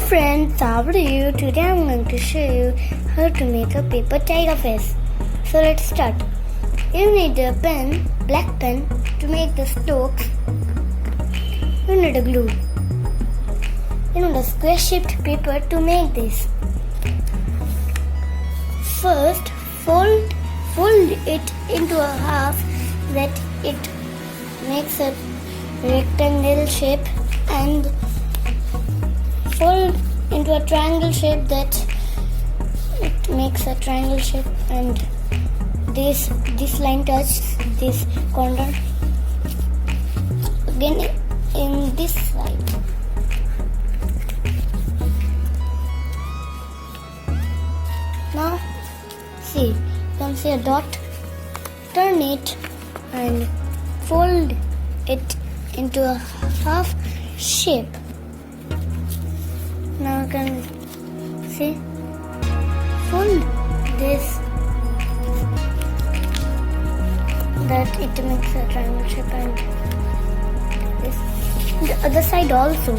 friends, how are you? Today I'm going to show you how to make a paper tiger face. So let's start. You need a pen, black pen, to make the strokes. You need a glue. You need a square shaped paper to make this. First, fold it into a half that it makes a rectangle shape, and fold into a triangle shape that it makes a triangle shape, and this line touches this corner again in this side. Now see, you can see a dot. Turn it and fold it into a half shape. Now you can see, fold this that it makes a triangle shape, and this the other side also.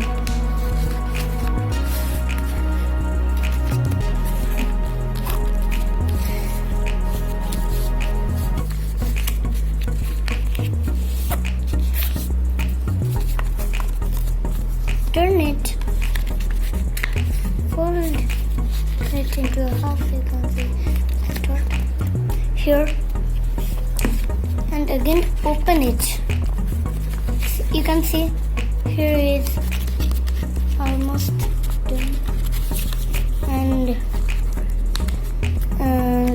Turn it, fold it into a half, you can see dot here, and again open it. You can see here is almost done, and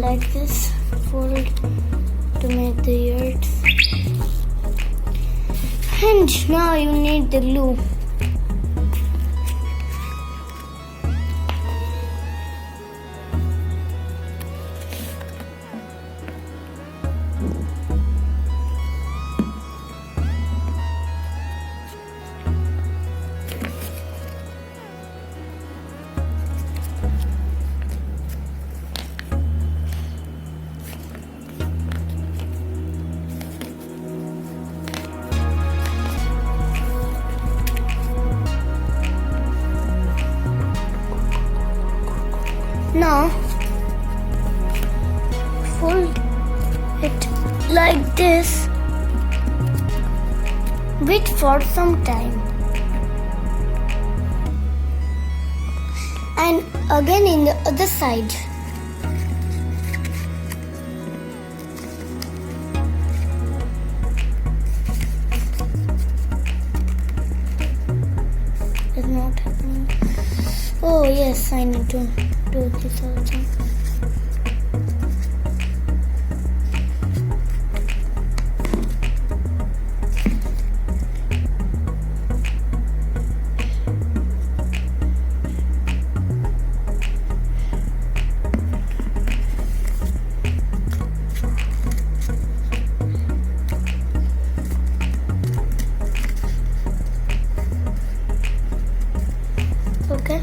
like this, fold to make the ears. And now you need the glue. Now fold it like this. Wait for some time, and again in the other side. It's not happening. Oh yes, I need to do this also. Okay.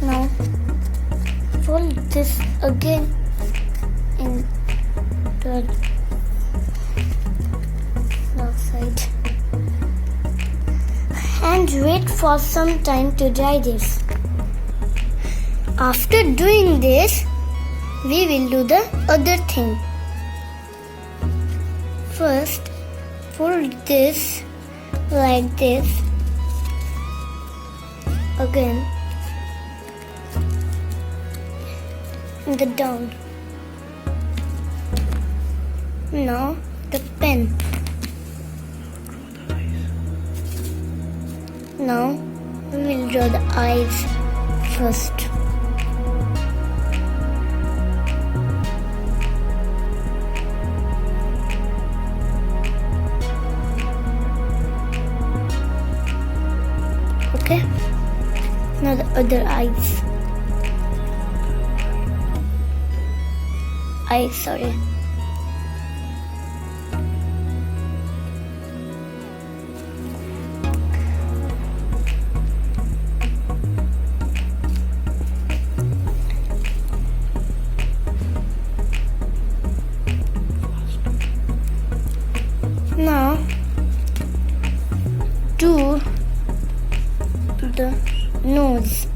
Now fold this again in the left side and wait for some time to dry this. After doing this, we will do the other thing. First, fold this like this again in the down. Now the pen. Now we will draw the eyes first. Okay. Now the other eyes. Sorry. Now do the nose.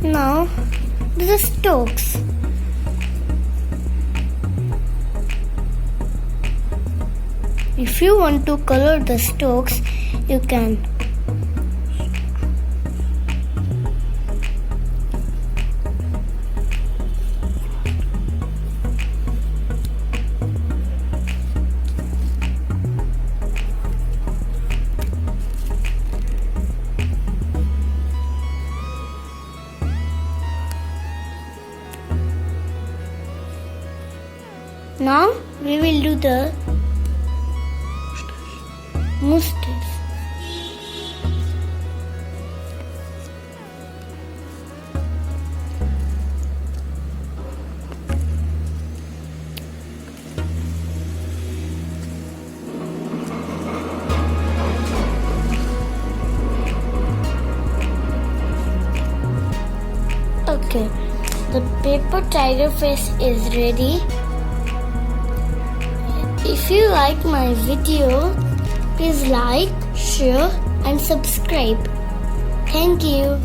Now do the strokes. If you want to color the strokes, you can. Now we will do the mustache. Okay, the paper tiger face is ready. If you like my video, please like, share and subscribe. Thank you.